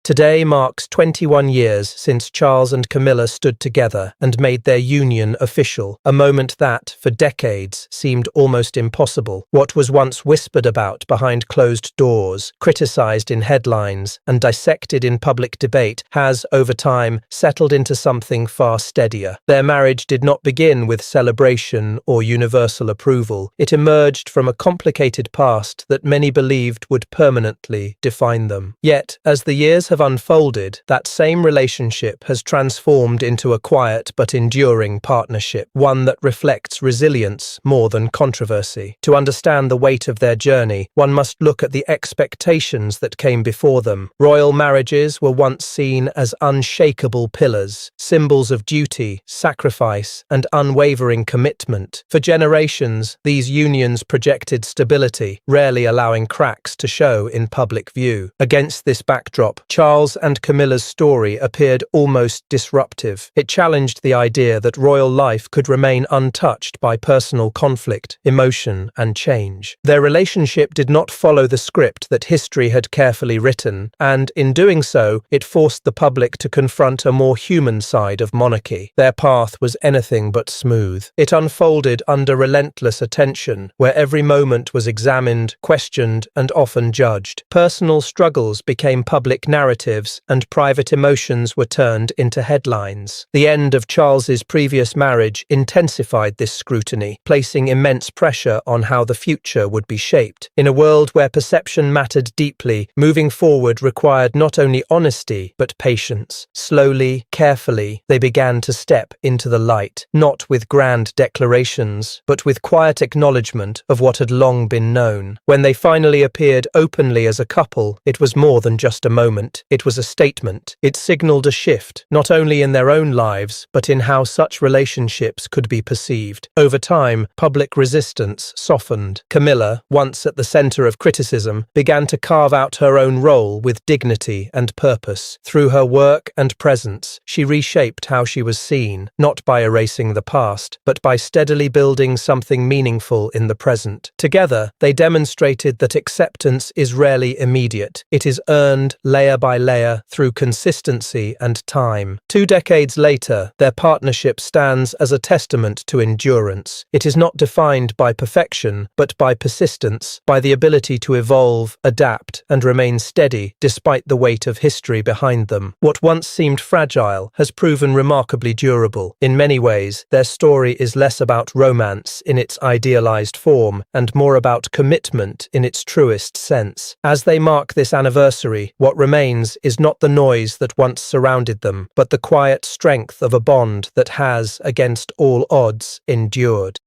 Today marks 21 years since Charles and Camilla stood together and made their union official, a moment that, for decades, seemed almost impossible. What was once whispered about behind closed doors, criticized in headlines, and dissected in public debate has, over time, settled into something far steadier. Their marriage did not begin with celebration or universal approval. It emerged from a complicated past that many believed would permanently define them. Yet, as the years have unfolded, that same relationship has transformed into a quiet but enduring partnership, one that reflects resilience more than controversy. To understand the weight of their journey, one must look at the expectations that came before them. Royal marriages were once seen as unshakable pillars, symbols of duty, sacrifice, and unwavering commitment. For generations, these unions projected stability, rarely allowing cracks to show in public view. Against this backdrop, Charles and Camilla's story appeared almost disruptive. It challenged the idea that royal life could remain untouched by personal conflict, emotion, and change. Their relationship did not follow the script that history had carefully written, and, in doing so, it forced the public to confront a more human side of monarchy. Their path was anything but smooth. It unfolded under relentless attention, where every moment was examined, questioned, and often judged. Personal struggles became public narratives, and private emotions were turned into headlines. The end of Charles's previous marriage intensified this scrutiny, placing immense pressure on how the future would be shaped. In a world where perception mattered deeply, moving forward required not only honesty, but patience. Slowly, carefully, they began to step into the light, not with grand declarations, but with quiet acknowledgement of what had long been known. When they finally appeared openly as a couple, it was more than just a moment. It was a statement. It signaled a shift, not only in their own lives, but in how such relationships could be perceived. Over time, public resistance softened. Camilla, once at the center of criticism, began to carve out her own role with dignity and purpose. Through her work and presence, she reshaped how she was seen, not by erasing the past, but by steadily building something meaningful in the present. Together, they demonstrated that acceptance is rarely immediate. It is earned layer by layer through consistency and time. 2 decades later, their partnership stands as a testament to endurance. It is not defined by perfection, but by persistence, by the ability to evolve, adapt, and remain steady despite the weight of history behind them. What once seemed fragile has proven remarkably durable. In many ways, their story is less about romance in its idealized form and more about commitment in its truest sense. As they mark this anniversary, what remains is not the noise that once surrounded them, but the quiet strength of a bond that has, against all odds, endured.